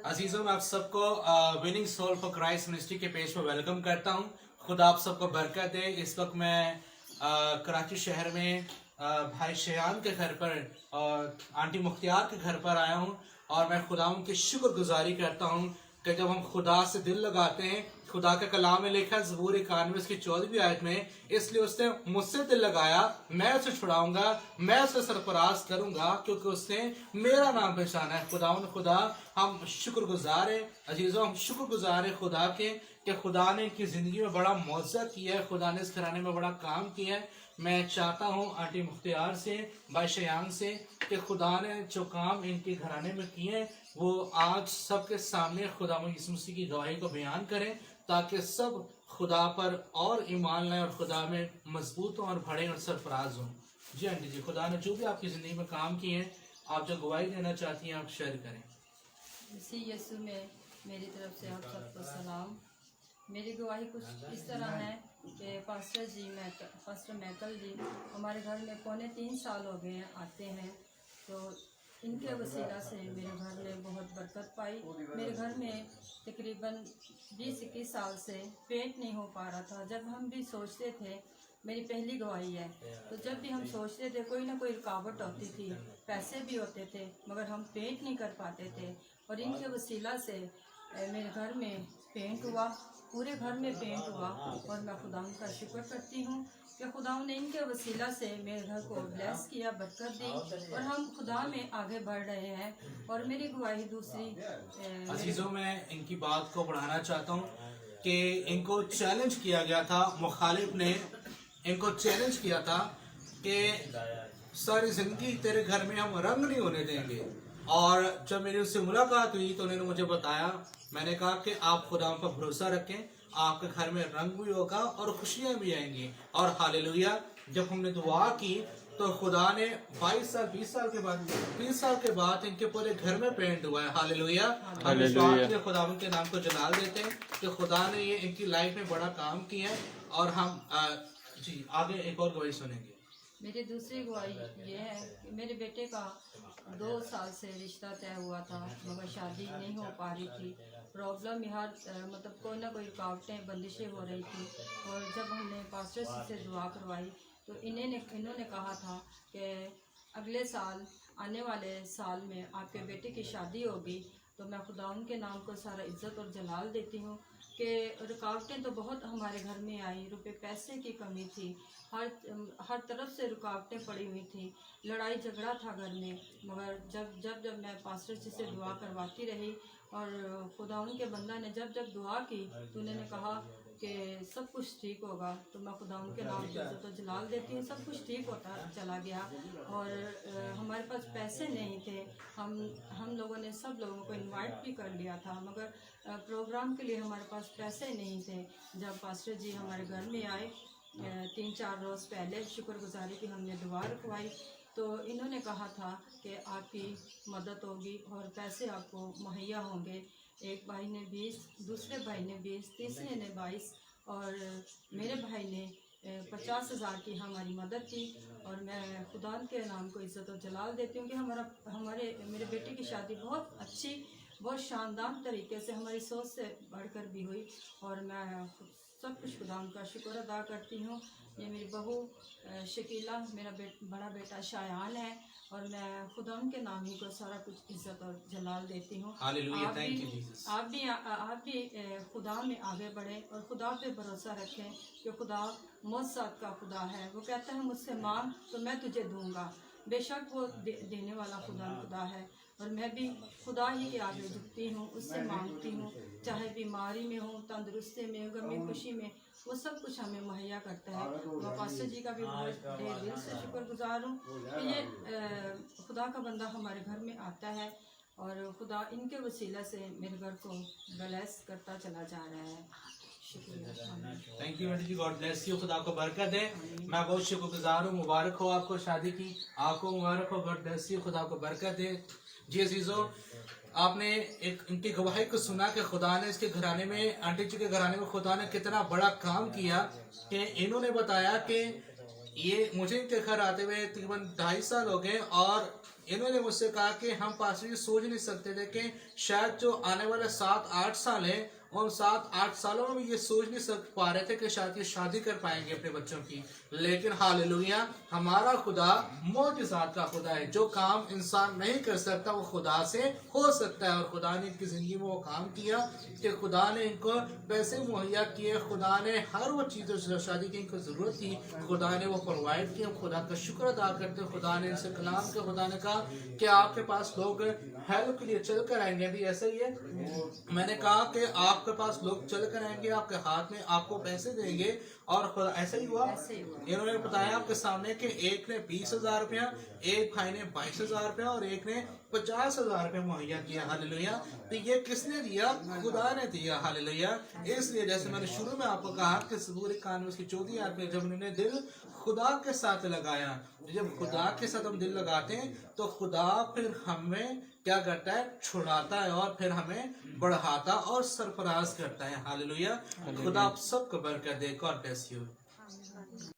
अजीजों मैं आप सबको winning soul for Christ ministry के पेज पर वेलकम करता हूं। खुदा आप सबको बरकत दे। इस वक्त मैं कराची शहर में भाई शयान के घर पर और आंटी मुख्तियार के घर पर आया हूं और मैं खुदावंद की शुक्रगुजारी करता हूं कि जब हम खुदा से दिल लगाते हैं, खुदा का कलाम में लिखा है ज़बूर 91 की 14वीं आयत में, इसलिए उसने मुझसे दिल लगाया, मैं उसे छुड़ाऊंगा, मैं उसे सरफराज करूंगा क्योंकि उसने मेरा नाम पहचाना है। खुदावंद खुदा हम शुक्रगुजार हैं। अजीजों हम शुक्रगुजार हैं खुदा के कि खुदा ने इनकी ज़िंदगी में बड़ा मौज़ा किया है, खुदा ने इस घराने में बड़ा काम किया है। मैं चाहता हूँ आंटी मुख्तियार से, भाई शयान से, कि खुदा ने जो काम इनके घराने में किए हैं वो आज सबके सामने खुदा यीशु मसीह की गवाही को बयान करें ताकि सब खुदा पर और ईमान लाएं और खुदा में मजबूत हों और बढ़ें और सरफराज हों। जी आंटी जी, खुदा ने जो भी आपकी ज़िंदगी में काम किए हैं, आप जो गवाही देना चाहती हैं आप शेयर करें। मसीह यीशु में मेरी तरफ से आप सबको सलाम। मेरी गवाही कुछ इस तरह है कि पास्टर मैकल जी हमारे घर में 3.25 साल हो गए हैं आते हैं, तो इनके वसीला से मेरे घर ने बहुत बरकत पाई। मेरे घर में तकरीबन 20-21 साल से पेंट नहीं हो पा रहा था। जब हम भी सोचते थे, मेरी पहली गवाही है, तो जब भी हम सोचते थे कोई ना कोई रुकावट होती थी, पैसे भी होते थे मगर हम पेंट नहीं कर पाते थे, और इनके वसीला से मेरे घर में पेंट हुआ, पूरे घर में पेंट हुआ। और मैं खुदा का शुक्र करती हूँ कि खुदा ने इनके वसीला से मेरे घर को ब्लेस किया, बरकत दी, और हम खुदा में आगे बढ़ रहे हैं। और मेरी गवाही दूसरी अजीजों मैं इनकी बात को बढ़ाना चाहता हूँ कि इनको चैलेंज किया गया था, मुखालिफ ने इनको चैलेंज किया था कि सारी जिंदगी तेरे घर में हम रंग नहीं होने देंगे। और जब मेरी उससे मुलाकात हुई तो उन्होंने मुझे बताया, मैंने कहा कि आप खुदा पर भरोसा रखें, आपके घर में रंग भी होगा और खुशियां भी आएंगी। और हालेलुया, जब हमने दुआ की तो खुदा ने 22 साल 20 साल के बाद 30 साल के बाद इनके पूरे घर में पेंट हुआ है। हालेलुया, हम इस बात के खुदा के नाम को जलाल देते हैं कि खुदा ने ये इनकी लाइफ में बड़ा काम किया है। और हम जी आगे एक और गवाही सुनेंगे। मेरी दूसरी गवाही ये है कि मेरे बेटे का 2 साल से रिश्ता तय हुआ था मगर शादी नहीं हो पा रही थी। प्रॉब्लम यहाँ मतलब कोई ना कोई रुकावटें, बंदिशें हो रही थी। और जब हमने पास्टर से दुआ करवाई तो इन्होंने कहा था कि अगले साल, आने वाले साल में आपके बेटे की शादी होगी। तो मैं खुदा उनके नाम को सारा इज्जत और जलाल देती हूँ कि रुकावटें तो बहुत हमारे घर में आई, रुपए पैसे की कमी थी, हर तरफ से रुकावटें पड़ी हुई थी, लड़ाई झगड़ा था घर में। मगर जब मैं पास्टर जी से दुआ करवाती रही और खुदा उनके बंदा ने जब दुआ की तो उन्होंने कहा कि सब कुछ ठीक होगा। तो मैं खुदा उनके नाम की इज्जत और जलाल देती हूँ। सब कुछ ठीक होता चला गया। और हमारे पास पैसे नहीं थे, हम लोगों ने सब लोगों को इनवाइट भी कर लिया था मगर प्रोग्राम के लिए हमारे पास पैसे नहीं थे। जब पास्टर जी हमारे घर में आए 3-4 रोज़ पहले, शुक्रगुजारी की हमने दुआ रखवाई तो इन्होंने कहा था कि आपकी मदद होगी और पैसे आपको मुहैया होंगे। एक भाई ने 20, दूसरे भाई ने 20, तीसरे ने 22 और मेरे भाई ने 50,000 की हमारी मदद की। और मैं खुदा के नाम को इज़्ज़त और जलाल देती हूँ कि मेरे बेटे की शादी बहुत अच्छी, बहुत शानदार तरीके से हमारी सोच से बढ़कर भी हुई। और मैं सब कुछ खुदा का शुक्र अदा करती हूँ। ये मेरी बहू शकीला, मेरा बड़ा बेटा शायान है और मैं खुदा के नाम ही को सारा कुछ इज्जत और जलाल देती हूँ। आप भी खुदा में आगे बढ़ें और खुदा पे भरोसा रखें कि खुदा मौजज़ात का खुदा है। वो कहता है मुझसे मांग तो मैं तुझे दूंगा। बेशक वो देने वाला खुदा है। और मैं भी खुदा ही के आगे झुकती हूँ, उससे मांगती हूँ, चाहे बीमारी में हूँ, तंदुरुस्ती में, गमी खुशी में, वो सब कुछ हमें मुहैया करता है। मैं पास्टर जी का भी बहुत दिल से शुक्रगुजार हूँ कि ये खुदा का बंदा हमारे घर में आता है और खुदा इनके वसीला से मेरे घर को ब्लेस करता चला जा रहा है। Thank you aunty ji, God bless you, खुदा को बरकत दे। मैं बहुत शुक्रगुजार हूँ। मुबारक हो आपको शादी की, आपको मुबारक हो, गॉड ब्लेस यू, खुदा को बरकत दे। जी अजीजों, आपने एक इनकी गवाही को सुना कि खुदा ने इसके घराने में, आंटी जी के घराने में खुदा ने कितना बड़ा काम किया कि इन्होंने बताया कि ये मुझे इनके घर आते हुए तकरीबन 2.5 साल हो गए और इन्होंने मुझसे कहा कि हम पास ये सोच नहीं सकते थे कि शायद जो आने वाले 7-8 साल है उन 7-8 सालों में ये सोच नहीं सक पा रहे थे कि शायद ये शादी कर पाएंगे अपने बच्चों की। लेकिन हालेलुया, हमारा खुदा मोजिज़ात का खुदा है। जो काम इंसान नहीं कर सकता वो खुदा से हो सकता है। और खुदा ने इनकी जिंदगी में वो काम किया कि खुदा ने इनको पैसे मुहैया किए, खुदा ने हर वो चीज़ जो शादी की इनको ज़रूरत थी खुदा ने वो प्रोवाइड किया। खुदा का शुक्र अदा करते खुदा ने इनसे कलाम के खुदा ने कहा कि आपके पास लोग हेल्प के लिए चल कर आएंगे। अभी ऐसा ही है, मैंने कहा कि आपके पास लोग चल कर आएंगे, आपके हाथ में आपको पैसे देंगे। और ऐसा ही हुआ। इन्होंने बताया आपके सामने कि एक ने 20,000 रुपया, एक भाई ने 22,000 रुपया और एक ने 50,000 रुपया मुहैया किया। हालेलुया। तो ये किसने दिया? खुदा ने दिया। हालेलुया। इसलिए जैसे मैंने शुरू में आपको कहा कि सूरह कान उसकी 14 आयत में जब उन्होंने दिल खुदा के साथ लगाया, जब खुदा के साथ हम दिल लगाते हैं तो खुदा फिर हमें क्या करता है? छुड़ाता है और फिर हमें बढ़ाता और सरफराज करता है। हालेलुया। खुदा आप सबको बरकत दे। God bless you.